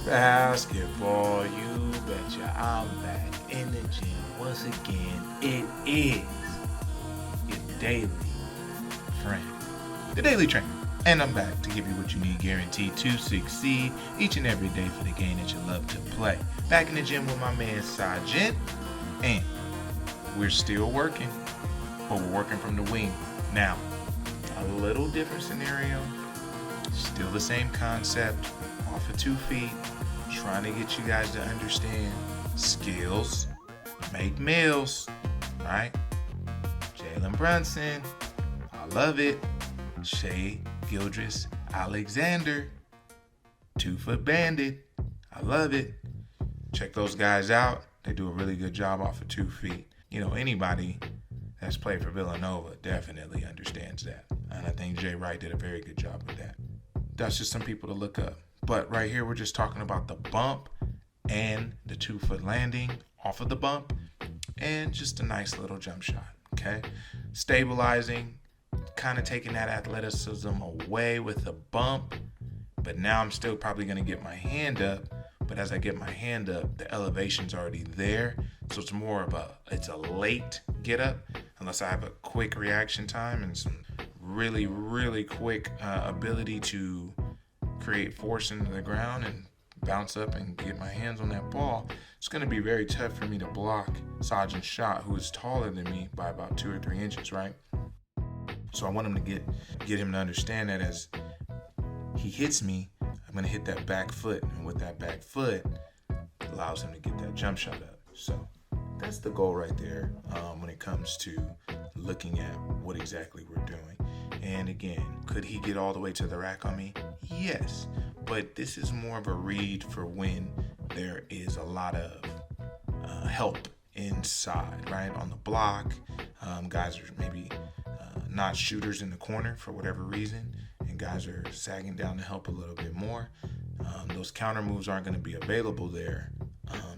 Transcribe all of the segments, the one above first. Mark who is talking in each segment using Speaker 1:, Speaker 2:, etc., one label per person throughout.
Speaker 1: Basketball, you betcha. I'm back in the gym once again. It is your daily friend, the Daily Trainer. And I'm back to give you what you need guaranteed to succeed each and every day for the game that you love to play. Back in the gym with my man Sajent, and we're still working, but we're working from the wing. Now, a little different scenario, still the same concept, off of 2 feet, trying to get you guys to understand skills make meals, right? Jalen Brunson, I love it. Shai Gilgeous-Alexander, 2-foot bandit, I love it. Check those guys out. They do a really good job off of 2 feet. You know, anybody that's played for Villanova definitely understands that. And I think Jay Wright did a very good job with that. That's just some people to look up. But right here, we're just talking about the bump and the 2-foot landing off of the bump and just a nice little jump shot, okay? Stabilizing, kind of taking that athleticism away with the bump. But now I'm still probably going to get my hand up. But as I get my hand up, the elevation's already there. So it's more of it's a late get up, unless I have a quick reaction time and some really, really quick ability to create force into the ground and bounce up and get my hands on that ball. It's going to be very tough for me to block Sajent's shot, who is taller than me by about 2 or 3 inches, right? So I want him to get him to understand that as he hits me, I'm going to hit that back foot, and with that back foot, it allows him to get that jump shot up. So that's the goal right there when it comes to looking at what exactly we're doing. And again, could he get all the way to the rack on me? Yes, but this is more of a read for when there is a lot of help inside, right? On the block, guys are maybe not shooters in the corner for whatever reason, and guys are sagging down to help a little bit more. Those counter moves aren't going to be available there,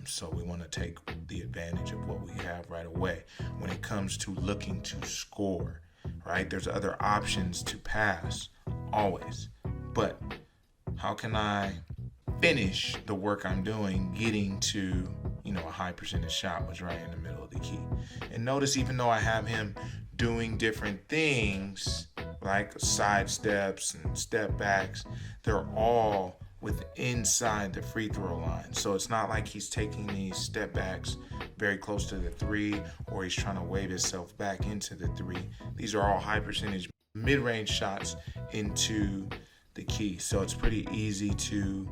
Speaker 1: so we want to take the advantage of what we have right away when it comes to looking to score, right? There's other options to pass, always, but how can I finish the work I'm doing getting to, a high percentage shot, which right in the middle of the key? And notice, even though I have him doing different things like side steps and step backs, they're all with inside the free throw line. So it's not like he's taking these step backs very close to the 3, or he's trying to wave himself back into the 3. These are all high percentage mid-range shots into the key. So it's pretty easy to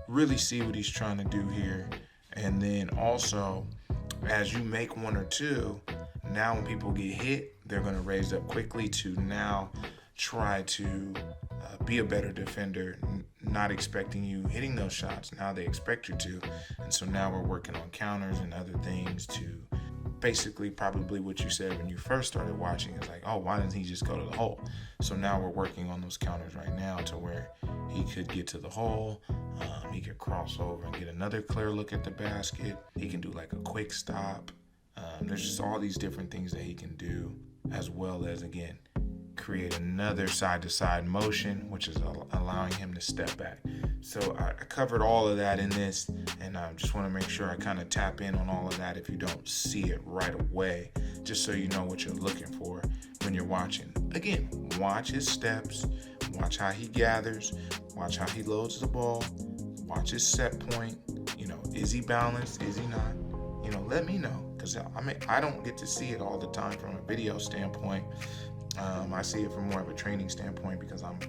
Speaker 1: really see what he's trying to do here. And then also, as you make 1 or 2, now when people get hit, they're going to raise up quickly to now try to be a better defender, not expecting you hitting those shots. Now they expect you to. And so now we're working on counters and other things to basically probably what you said when you first started watching is like, oh, why didn't he just go to the hole? So now we're working on those counters right now to where he could get to the hole. He could cross over and get another clear look at the basket. He can do like a quick stop. There's just all these different things that he can do, as well as, again, create another side-to-side motion, which is allowing him to step back. So I covered all of that in this, and I just want to make sure I kind of tap in on all of that if you don't see it right away, just so you know what you're looking for when you're watching. Again, watch his steps, watch how he gathers, watch how he loads the ball, watch his set point. Is he balanced? Is he not? Let me know, because I don't get to see it all the time from a video standpoint. I see it from more of a training standpoint because I'm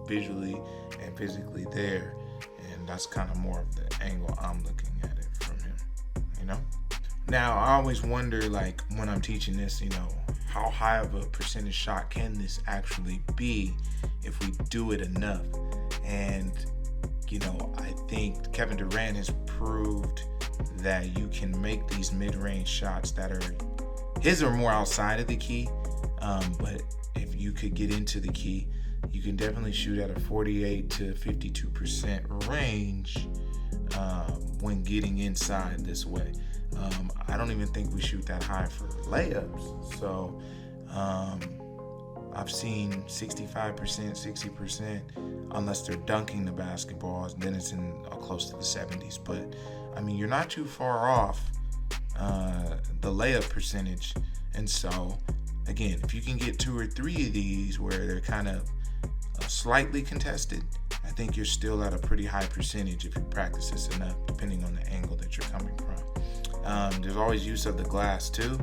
Speaker 1: visually and physically there, and that's kind of more of the angle I'm looking at it from him, Now, I always wonder, like, when I'm teaching this, how high of a percentage shot can this actually be if we do it enough? And, I think Kevin Durant has proved that you can make these mid-range shots that his are more outside of the key, but if you could get into the key, you can definitely shoot at a 48 to 52% range when getting inside this way. I don't even think we shoot that high for layups. So I've seen 65%, 60%, unless they're dunking the basketballs, then it's in close to the 70s. But I mean, you're not too far off the layup percentage. And so, again, if you can get 2 or 3 of these where they're kind of slightly contested, I think you're still at a pretty high percentage if you practice this enough, depending on the angle that you're coming from. There's always use of the glass too.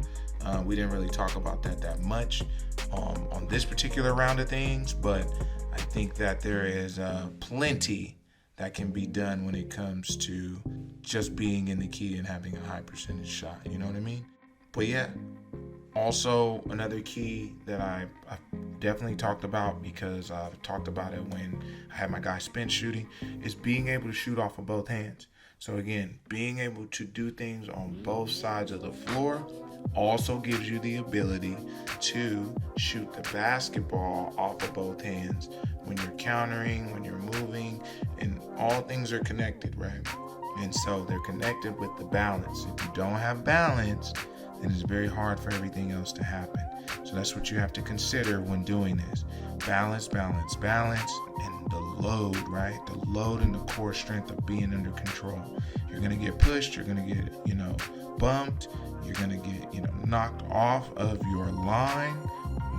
Speaker 1: We didn't really talk about that much on this particular round of things, but I think that there is plenty that can be done when it comes to just being in the key and having a high percentage shot. You know what I mean? But yeah, also another key that I've definitely talked about, because I've talked about it when I had my guy Spence shooting, is being able to shoot off of both hands. So again, being able to do things on both sides of the floor also gives you the ability to shoot the basketball off of both hands when you're countering, when you're moving, and all things are connected, right? And so they're connected with the balance. If you don't have balance, then it's very hard for everything else to happen. So that's what you have to consider when doing this. Balance, balance, balance, and the load, right? The load and the core strength of being under control. You're going to get pushed, you're going to get, bumped, you're going to get, knocked off of your line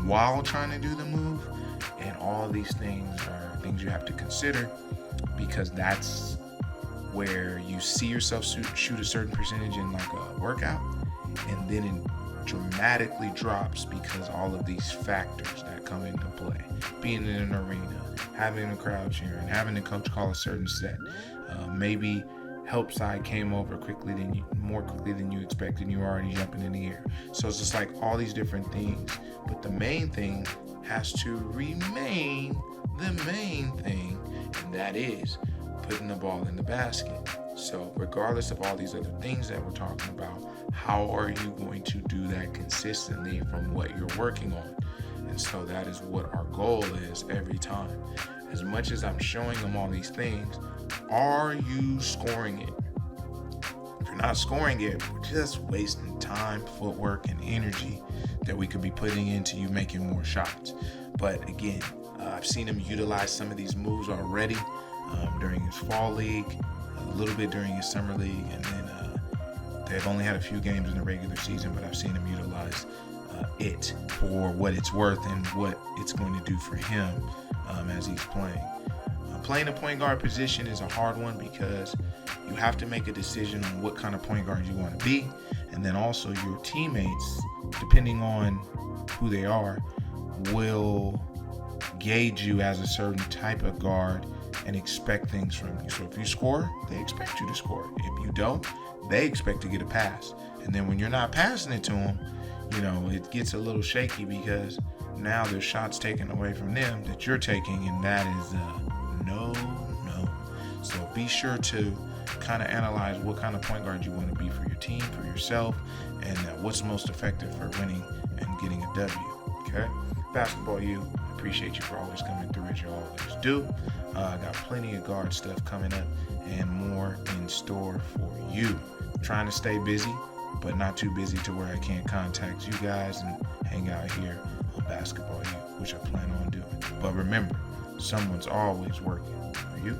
Speaker 1: while trying to do the move. And all of these things are things you have to consider, because that's where you see yourself shoot a certain percentage in like a workout, and then it dramatically drops because all of these factors that come into play. Being in an arena, having a crowd cheering, having the coach call a certain set, maybe help side came over more quickly than you expected, and you're already jumping in the air. So it's just like all these different things. But the main thing has to remain the main thing, and that is putting the ball in the basket. So regardless of all these other things that we're talking about, how are you going to do that consistently from what you're working on? And so that is what our goal is every time. As much as I'm showing them all these things, are you scoring it? If you're not scoring it, we're just wasting time, footwork, and energy that we could be putting into you making more shots. But again, I've seen him utilize some of these moves already during his fall league, a little bit during his summer league, and then they've only had a few games in the regular season, but I've seen him utilize it for what it's worth and what it's going to do for him as he's playing. Playing a point guard position is a hard one, because you have to make a decision on what kind of point guard you want to be, and then also your teammates, depending on who they are, will gauge you as a certain type of guard and expect things from you. So if you score, they expect you to score. If you don't, they expect to get a pass. And then when you're not passing it to them, it gets a little shaky, because now there's shots taken away from them that you're taking, and that is no. So be sure to kind of analyze what kind of point guard you want to be for your team, for yourself, and what's most effective for winning and getting a W. Okay? Basketball U, appreciate you for always coming through as you always do. Got plenty of guard stuff coming up and more in store for you. Trying to stay busy, but not too busy to where I can't contact you guys and hang out here on Basketball U, which I plan on doing. But remember, someone's always working for you.